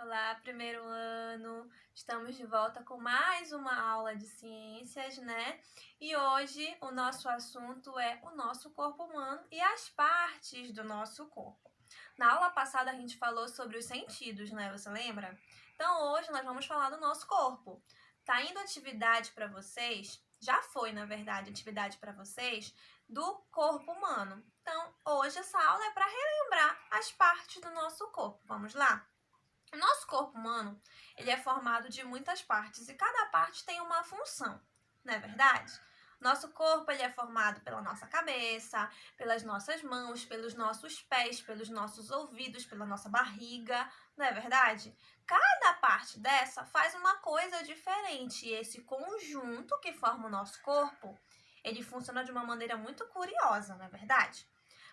Olá, primeiro ano! Estamos de volta com mais uma aula de ciências, né? E hoje o nosso assunto é o nosso corpo humano e as partes do nosso corpo. Na aula passada a gente falou sobre os sentidos, né? Você lembra? Então hoje nós vamos falar do nosso corpo. Tá indo atividade para vocês? Já foi, na verdade, atividade para vocês do corpo humano. Então hoje essa aula é para relembrar as partes do nosso corpo. Vamos lá? O nosso corpo humano, ele é formado de muitas partes e cada parte tem uma função, não é verdade? Nosso corpo ele é formado pela nossa cabeça, pelas nossas mãos, pelos nossos pés, pelos nossos ouvidos, pela nossa barriga, não é verdade? Cada parte dessa faz uma coisa diferente e esse conjunto que forma o nosso corpo, ele funciona de uma maneira muito curiosa, não é verdade?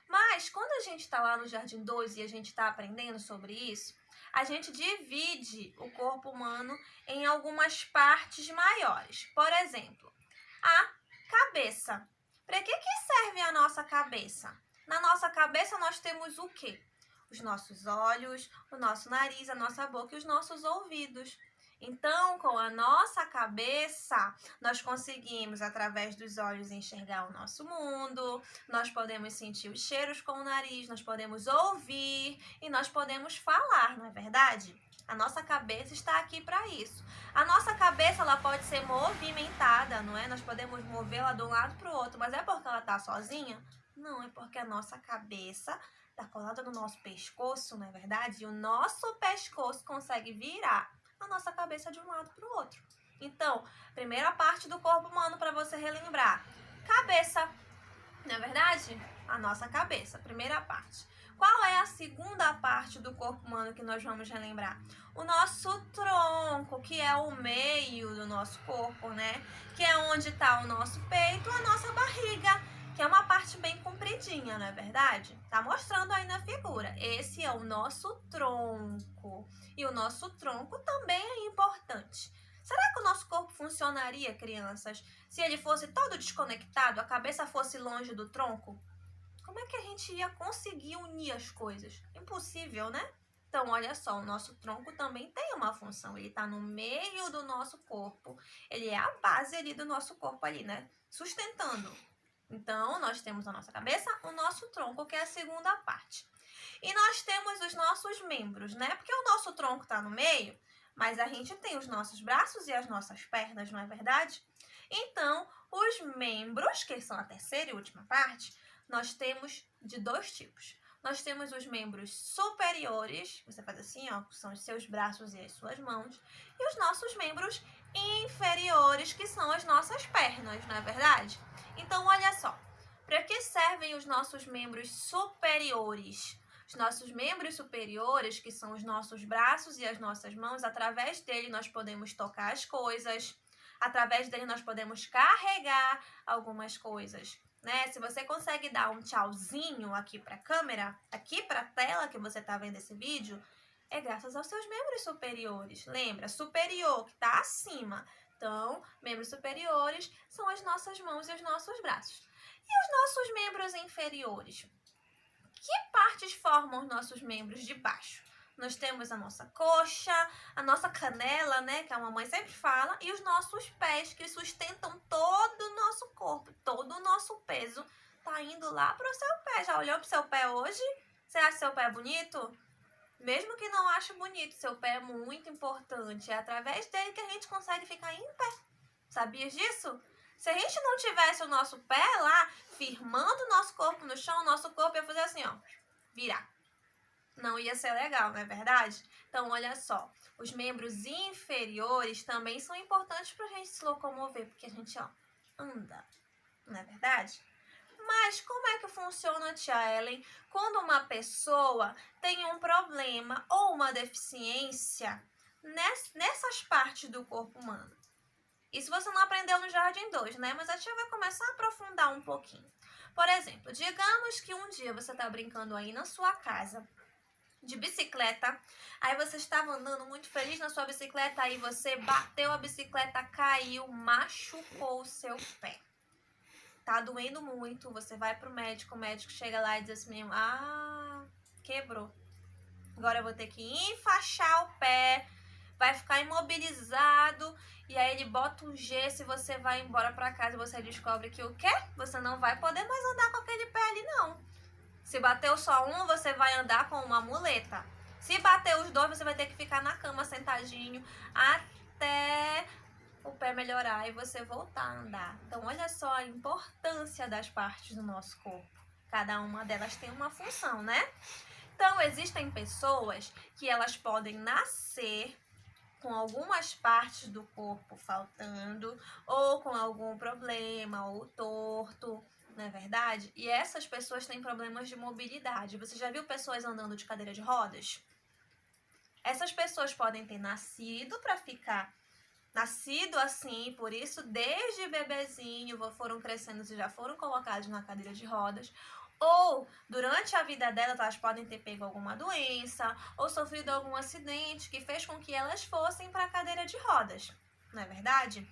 Mas quando a gente está lá no Jardim 2 e a gente está aprendendo sobre isso, a gente divide o corpo humano em algumas partes maiores. Por exemplo, a cabeça. Para que serve a nossa cabeça? Na nossa cabeça nós temos o quê? Os nossos olhos, o nosso nariz, a nossa boca e os nossos ouvidos. Então, com a nossa cabeça, nós conseguimos, através dos olhos, enxergar o nosso mundo, nós podemos sentir os cheiros com o nariz, nós podemos ouvir e nós podemos falar, não é verdade? A nossa cabeça está aqui para isso. A nossa cabeça ela pode ser movimentada, não é? Nós podemos movê-la de um lado para o outro, mas é porque ela está sozinha? Não, é porque a nossa cabeça está colada no nosso pescoço, não é verdade? E o nosso pescoço consegue virar a nossa cabeça de um lado para o outro. Então, primeira parte do corpo humano para você relembrar: cabeça, não é verdade? A nossa cabeça, primeira parte. Qual é a segunda parte do corpo humano que nós vamos relembrar? O nosso tronco, que é o meio do nosso corpo, né? Que é onde está o nosso peito, a nossa barriga, que é uma parte bem compridinha, não é verdade? Tá mostrando aí na figura. Esse é o nosso tronco. E o nosso tronco também é importante. Será que o nosso corpo funcionaria, crianças, se ele fosse todo desconectado, a cabeça fosse longe do tronco? Como é que a gente ia conseguir unir as coisas? Impossível, né? Então, olha só, o nosso tronco também tem uma função. Ele está no meio do nosso corpo. Ele é a base ali do nosso corpo ali, né? Sustentando. Então, nós temos a nossa cabeça, o nosso tronco, que é a segunda parte. E nós temos os nossos membros, né? Porque o nosso tronco está no meio, mas a gente tem os nossos braços e as nossas pernas, não é verdade? Então, os membros, que são a terceira e última parte, nós temos de dois tipos. Nós temos os membros superiores, você faz assim, ó, que são os seus braços e as suas mãos, e os nossos membros inferiores, que são as nossas pernas, não é verdade? Então, olha só, para que servem os nossos membros superiores? Os nossos membros superiores, que são os nossos braços e as nossas mãos, através dele nós podemos tocar as coisas, através dele nós podemos carregar algumas coisas, né? Se você consegue dar um tchauzinho aqui para a câmera, aqui para a tela que você está vendo esse vídeo, é graças aos seus membros superiores. Lembra? Superior, que está acima. Então, membros superiores são as nossas mãos e os nossos braços. E os nossos membros inferiores? Que partes formam os nossos membros de baixo? Nós temos a nossa coxa, a nossa canela, né, que a mamãe sempre fala, e os nossos pés, que sustentam todo o nosso corpo, todo o nosso peso tá indo lá pro seu pé. Já olhou pro seu pé hoje? Você acha seu pé bonito? Mesmo que não ache bonito, seu pé é muito importante. É através dele que a gente consegue ficar em pé. Sabias disso? Se a gente não tivesse o nosso pé lá, firmando o nosso corpo no chão, o nosso corpo ia fazer assim, ó, virar. Não ia ser legal, não é verdade? Então, olha só, os membros inferiores também são importantes para a gente se locomover, porque a gente, ó, anda, não é verdade? Mas como é que funciona, tia Ellen, quando uma pessoa tem um problema ou uma deficiência nessas partes do corpo humano? Isso você não aprendeu no Jardim 2, né? Mas a tia vai começar a aprofundar um pouquinho. Por exemplo, digamos que um dia você está brincando aí na sua casa de bicicleta, aí você estava andando muito feliz na sua bicicleta, aí você bateu a bicicleta, caiu, machucou o seu pé. Tá doendo muito, você vai pro médico, o médico chega lá e diz assim, quebrou. Agora eu vou ter que enfaixar o pé, vai ficar imobilizado, e aí ele bota um gesso e você vai embora pra casa e você descobre que o quê? Você não vai poder mais andar com aquele pé ali, não. Se bateu só um, você vai andar com uma muleta. Se bater os dois, você vai ter que ficar na cama sentadinho até o pé melhorar e você voltar a andar. Então, olha só a importância das partes do nosso corpo. Cada uma delas tem uma função, né? Então, existem pessoas que elas podem nascer com algumas partes do corpo faltando, ou com algum problema, ou torto, não é verdade? E essas pessoas têm problemas de mobilidade. Você já viu pessoas andando de cadeira de rodas? Essas pessoas podem ter nascido assim, por isso desde bebezinho foram crescendo e já foram colocados na cadeira de rodas, ou durante a vida delas elas podem ter pego alguma doença ou sofrido algum acidente que fez com que elas fossem para a cadeira de rodas, não é verdade?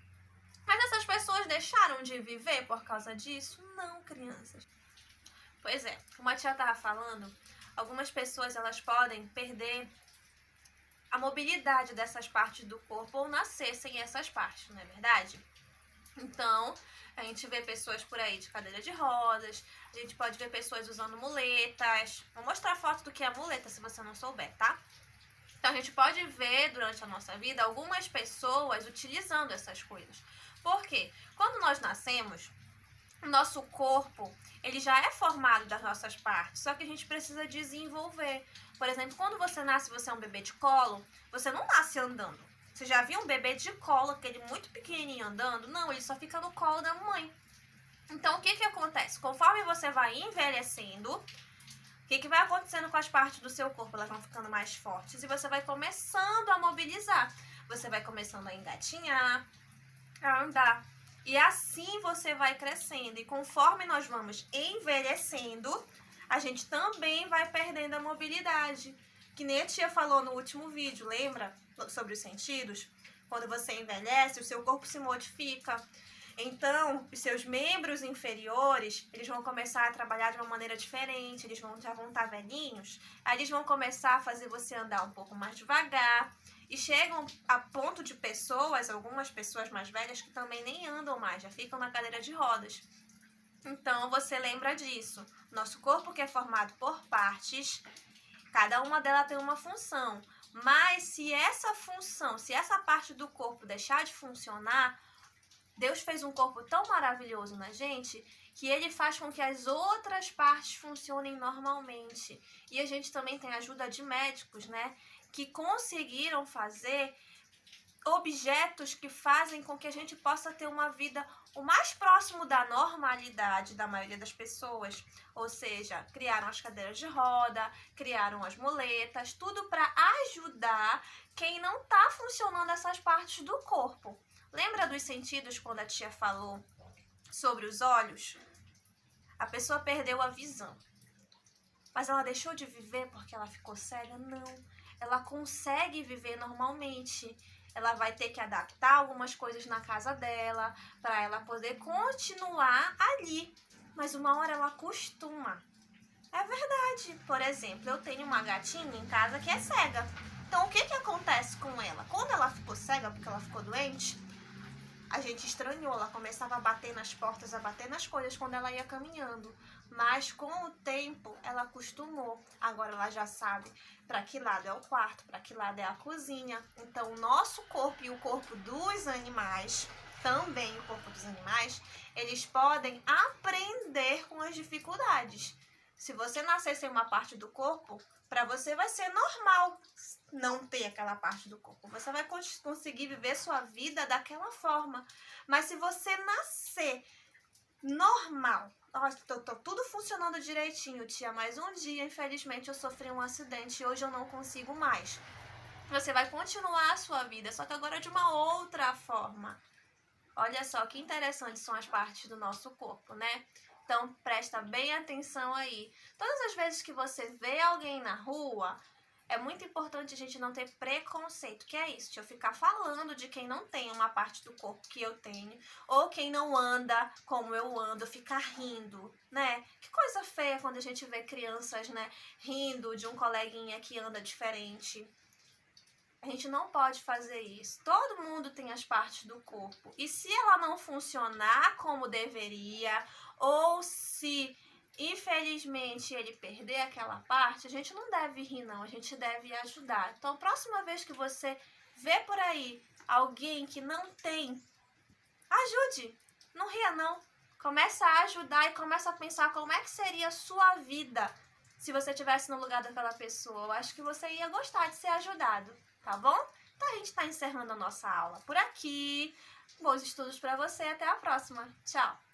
Mas essas pessoas deixaram de viver por causa disso? Não, crianças. Pois é, como a tia estava falando, algumas pessoas elas podem perder a mobilidade dessas partes do corpo ou nascer sem essas partes, não é verdade? Então, a gente vê pessoas por aí de cadeira de rodas, a gente pode ver pessoas usando muletas. Vou mostrar foto do que é muleta se você não souber, tá? Então, a gente pode ver durante a nossa vida algumas pessoas utilizando essas coisas. Por quê? Quando nós nascemos, o nosso corpo, ele já é formado das nossas partes, só que a gente precisa desenvolver. Por exemplo, quando você nasce, você é um bebê de colo, você não nasce andando. Você já viu um bebê de colo, aquele muito pequenininho andando? Não, ele só fica no colo da mãe. Então, o que que acontece? Conforme você vai envelhecendo, o que vai acontecendo com as partes do seu corpo? Elas vão ficando mais fortes e você vai começando a mobilizar. Você vai começando a engatinhar, a andar. E assim você vai crescendo. E conforme nós vamos envelhecendo, a gente também vai perdendo a mobilidade. Que nem a tia falou no último vídeo, lembra? Sobre os sentidos. Quando você envelhece, o seu corpo se modifica. Então, os seus membros inferiores, eles vão começar a trabalhar de uma maneira diferente, eles já vão estar velhinhos, aí eles vão começar a fazer você andar um pouco mais devagar, e chegam a ponto de pessoas, algumas pessoas mais velhas, que também nem andam mais, já ficam na cadeira de rodas. Então, você lembra disso. Nosso corpo, que é formado por partes, cada uma delas tem uma função, mas se essa parte do corpo deixar de funcionar, Deus fez um corpo tão maravilhoso na gente que ele faz com que as outras partes funcionem normalmente. E a gente também tem ajuda de médicos, né? Que conseguiram fazer objetos que fazem com que a gente possa ter uma vida o mais próximo da normalidade da maioria das pessoas. Ou seja, criaram as cadeiras de roda, criaram as muletas, tudo para ajudar quem não está funcionando essas partes do corpo. Lembra dos sentidos quando a tia falou sobre os olhos? A pessoa perdeu a visão. Mas ela deixou de viver porque ela ficou cega? Não. Ela consegue viver normalmente. Ela vai ter que adaptar algumas coisas na casa dela para ela poder continuar ali. Mas uma hora ela acostuma. É verdade. Por exemplo, eu tenho uma gatinha em casa que é cega. Então, o que acontece com ela? Quando ela ficou cega porque ela ficou doente, a gente estranhou, ela começava a bater nas portas, a bater nas coisas quando ela ia caminhando. Mas com o tempo, ela acostumou. Agora ela já sabe para que lado é o quarto, para que lado é a cozinha. Então, o nosso corpo e o corpo dos animais, também o corpo dos animais, eles podem aprender com as dificuldades. Se você nascer sem uma parte do corpo, para você vai ser normal não ter aquela parte do corpo. Você vai conseguir viver sua vida daquela forma. Mas se você nascer normal, tô tudo funcionando direitinho, tia, mas um dia, infelizmente, eu sofri um acidente e hoje eu não consigo mais. Você vai continuar a sua vida, só que agora de uma outra forma. Olha só que interessantes são as partes do nosso corpo, né? Então, presta bem atenção aí. Todas as vezes que você vê alguém na rua, É muito importante a gente não ter preconceito, que é isso, de eu ficar falando de quem não tem uma parte do corpo que eu tenho, ou quem não anda como eu ando, ficar rindo, né? Que coisa feia quando a gente vê crianças, né, rindo de um coleguinha que anda diferente. A gente não pode fazer isso. Todo mundo tem as partes do corpo. E se ela não funcionar como deveria, ou se infelizmente ele perder aquela parte, a gente não deve rir, não. A gente deve ajudar. Então, próxima vez que você vê por aí alguém que não tem, ajude. Não ria, não. Começa a ajudar e começa a pensar como é que seria a sua vida se você estivesse no lugar daquela pessoa. Eu acho que você ia gostar de ser ajudado, tá bom? Então a gente está encerrando a nossa aula por aqui. Bons estudos para você. Até a próxima. Tchau!